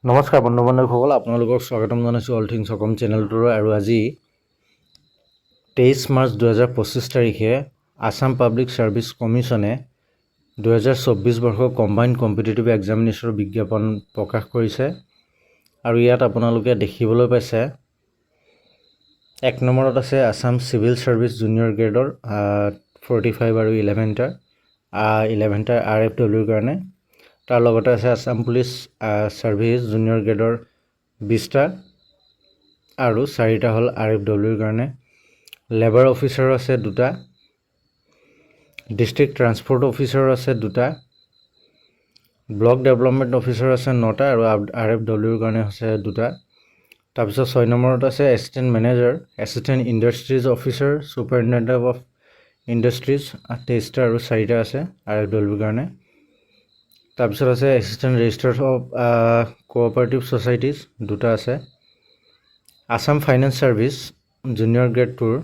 নমস্কাৰ বন্ধু বান্ধৱীসকল, আপোনালোকক স্বাগতম জনাইছোঁ অল থিংছ অসম চেনেলটোৰ। আৰু আজি 23 মাৰ্চ 2025 তাৰিখে আছাম পাব্লিক ছাৰ্ভিচ কমিশ্যনে 2024 বৰ্ষৰ কম্বাইণ্ড কম্পিটিটিভ এক্সামিনেশ্যনৰ বিজ্ঞাপন প্ৰকাশ কৰিছে। আৰু ইয়াত আপোনালোকে দেখিবলৈ পাইছে 1 নম্বৰত আছে আছাম চিভিল ছাৰ্ভিচ জুনিয়ৰ গ্ৰেডৰ 45 আৰু 11টাৰ RFWৰ কাৰণে। তাৰ লগতে আছে আছাম পুলিচ ছাৰ্ভিচ জুনিয়ৰ গ্ৰেডৰ 20টা আৰু 4টা হ'ল RFWৰ কাৰণে। লেবাৰ অফিচাৰ আছে 2টা, ডিষ্ট্ৰিক্ট ট্ৰান্সপৰ্ট অফিচাৰ আছে 2টা, ব্লক ডেভেলপমেণ্ট অফিচাৰ আছে 9টা আৰু RFWৰ কাৰণে আছে 2টা। তাৰপিছত 6 নম্বৰত আছে assistant manager, assistant industries officer, superintendent of industries 23টা আৰু 4টা আছে RFWৰ কাৰণে। তাৰপিছত আছে assistant registrar of cooperative societies 2টা আছে। Assam finance service junior grade 2ৰ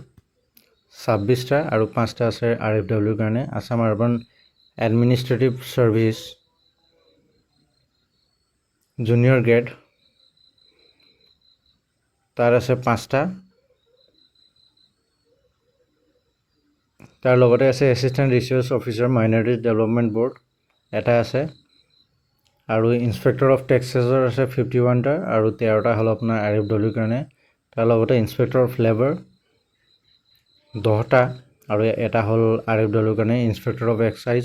26টা আৰু 5টা আছে RFWৰ কাৰণে। Assam urban administrative service junior grade তাৰ আছে 5টা। তাৰ লগতে আছে assistant research officer minority development board এটা আছে। আৰু ইনস্পেক্টৰ অফ টেক্সেছৰ আছে 51টা আৰু 13টা হ'ল আপোনাৰ RFWৰ কাৰণে। তাৰ লগতে ইনস্পেক্টৰ অফ লেবাৰ 10টা আৰু এটা হ'ল RFWৰ কাৰণে। ইনস্পেক্টৰ অফ এক্সাইজ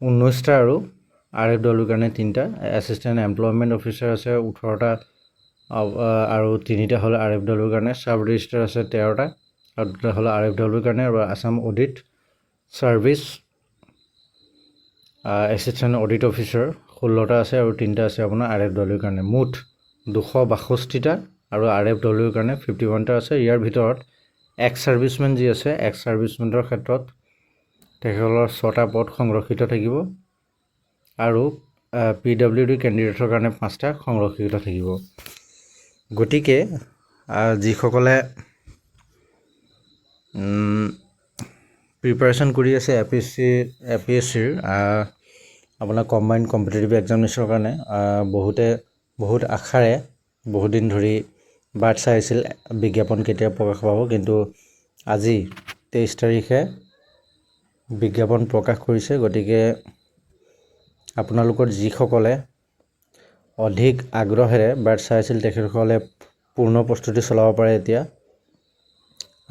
19টা আৰু RFWৰ কাৰণে 3টা। এছিষ্টেণ্ট এমপ্লয়মেণ্ট অফিচাৰ আছে 18টা আৰু 3টা হ'ল RFWৰ কাৰণে। ছাব ৰেজিষ্ট্ৰাৰ আছে 13টা আৰু 2টা হ'ল RFWৰ কাৰণে। আৰু Assam audit service assistant audit officer 16টা আছে আৰু 3টা আছে আপোনাৰ RFWৰ কাৰণে। মুঠ 262টা আৰু RFWৰ কাৰণে 51টা আছে। ইয়াৰ ভিতৰত এক্স ছাৰ্ভিচমেন যি আছে, এক্স ছাৰ্ভিচমেনৰ ক্ষেত্ৰত তেখেতসকলৰ 6টা পদ সংৰক্ষিত থাকিব আৰু PWD কেণ্ডিডেটৰ কাৰণে 5টা সংৰক্ষিত থাকিব। গতিকে যিসকলে প্ৰিপাৰেশ্যন কৰি আছে APSCৰ আপোনাৰ কম্বাইণ্ড কম্পিটিটিভ এক্সামিনেশ্যনৰ কাৰণে, বহুত আশাৰে বহুত দিন ধৰি বাট চাই আছিল বিজ্ঞাপন কেতিয়া প্ৰকাশ পাব। কিন্তু আজি 23 তাৰিখে বিজ্ঞাপন প্ৰকাশ কৰিছে। গতিকে আপোনালোকৰ যিসকলে অধিক আগ্ৰহেৰে বাট চাই আছিল তেখেতসকলে পূৰ্ণ প্ৰস্তুতি চলাব পাৰে এতিয়া।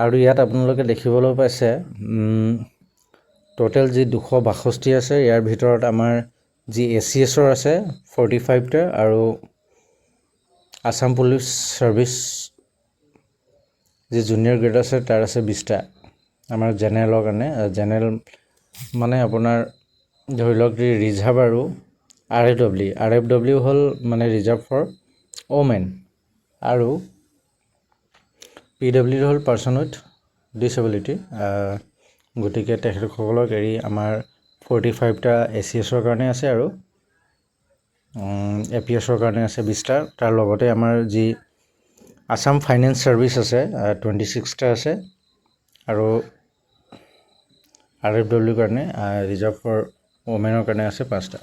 আৰু ইয়াত আপোনালোকে দেখিবলৈ পাইছে টোটেল যি 262 আছে, ইয়াৰ ভিতৰত আমাৰ যি ACSৰ আছে 45টা আৰু আছাম পুলিচ ছাৰ্ভিচ যি জুনিয়ৰ গ্ৰেড আছে তাৰ আছে 20টা আমাৰ জেনেৰেলৰ কাৰণে। জেনেৰেল মানে আপোনাৰ ধৰি লওক ৰিজাৰ্ভ আৰু RFW হ'ল মানে ৰিজাৰ্ভ ফৰ ওমেন আৰু PWD হ'ল পাৰ্চন উইথ ডিচেবিলিটি। গতিকে তেখেতসকলক এৰি আমাৰ 45টা ACSৰ কাৰণে আছে আৰু APSৰ কাৰণে আছে 20টা। তাৰ লগতে আমাৰ যি আছাম ফাইনেন্স ছাৰ্ভিচ আছে 26টা আছে আৰু RFWৰ কাৰণে ৰিজাৰ্ভ ফৰ ওমেনৰ কাৰণে আছে 5টা।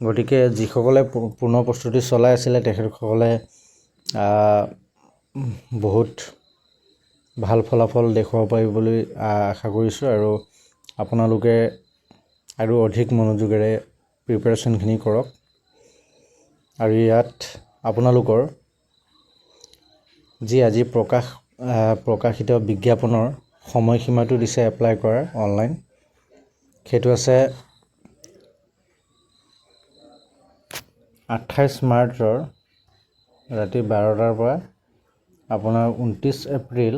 গতিকে যিসকলে পূৰ্ণ প্ৰস্তুতি চলাই আছিলে তেখেতসকলে বহুত ভাল ফলাফল দেখুৱাব পাৰিব বুলি আশা কৰিছোঁ। আৰু আপোনালোকে আৰু অধিক মনোযোগেৰে প্ৰিপাৰেশ্যনখিনি কৰক। আৰু ইয়াত আপোনালোকৰ যি আজি প্ৰকাশিত বিজ্ঞাপনৰ সময়সীমাটো দিছে এপ্লাই কৰাৰ অনলাইন, সেইটো আছে 28 মাৰ্চৰ ৰাতি 12টাৰ পৰা আপোনাৰ 29 এপ্ৰিল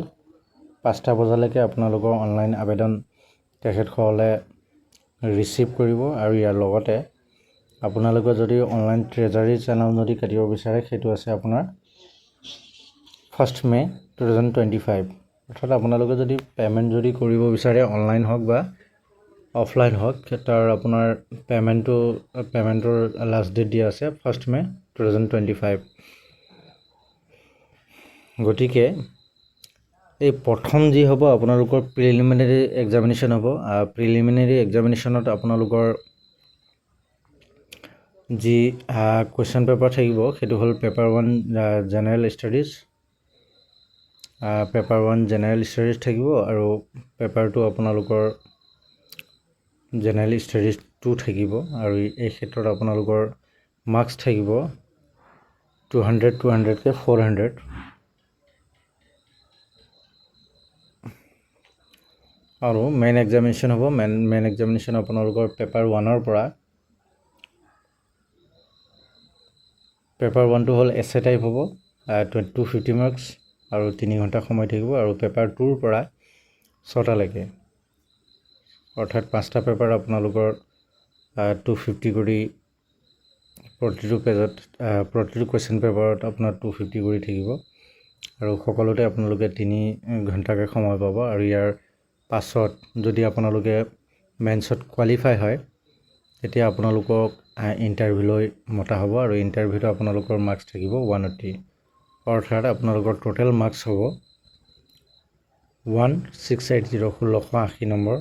5টা বজালৈকে আপোনালোকৰ অনলাইন আবেদন তেখেতসকলে ৰিচিভ কৰিব। আৰু ইয়াৰ লগতে আপোনালোকে যদি অনলাইন ট্ৰেজাৰী চেনেল যদি কাটিব বিচাৰে সেইটো আছে আপোনাৰ 1 মে 2025। অৰ্থাৎ আপোনালোকে যদি পে'মেণ্ট যদি কৰিব বিচাৰে অনলাইন হওক বা অফলাইন হওক, তাৰ আপোনাৰ পে'মেণ্টৰ লাষ্ট ডেট দিয়া আছে 1 মে 2025। গতিকে এই প্ৰথম যি হ'ব আপোনালোকৰ প্ৰিলিমিনাৰী এক্সামিনেশ্যন হ'ব। প্ৰিলিমিনাৰী এক্সামিনেশ্যনত আপোনালোকৰ যি কুৱেশ্যন পেপাৰ থাকিব সেইটো হ'ল paper 1 general studies, paper 1 general studies থাকিব আৰু পেপাৰ 2 আপোনালোকৰ জেনেৰেল ষ্টাডিজ 2 থাকিব। আৰু এই ক্ষেত্ৰত আপোনালোকৰ মাৰ্কছ থাকিব 200কে 400। আৰু মেইন এক্সামিনেশ্যন হ'ব। মেইন এক্সামিনেশ্যন আপোনালোকৰ পেপাৰ 1ৰ পৰা, পেপাৰ 1টো হ'ল এছে টাইপ হ'ব, 250 মাৰ্কছ আৰু 3 ঘণ্টা সময় থাকিব। আৰু পেপাৰ 2ৰ পৰা 6টালৈকে, অৰ্থাৎ 5টা পেপাৰ আপোনালোকৰ 250 কৰি, প্ৰতিটো পেজত প্ৰতিটো কুৱেশ্যন পেপাৰত আপোনাৰ 250 কৰি থাকিব। আৰু সকলোতে আপোনালোকে 3 ঘণ্টাকৈ সময় পাব। আৰু ইয়াৰ পাছত যদি আপোনালোকে মেইনছত কোৱালিফাই হয় তেতিয়া আপোনালোকক ইণ্টাৰভিউলৈ মতা হ'ব। আৰু ইণ্টাৰভিউত আপোনালোকৰ মাৰ্কছ থাকিব 180, অৰ্থাৎ আপোনালোকৰ টোটেল মাৰ্কছ হ'ব 1680 1680 নম্বৰ।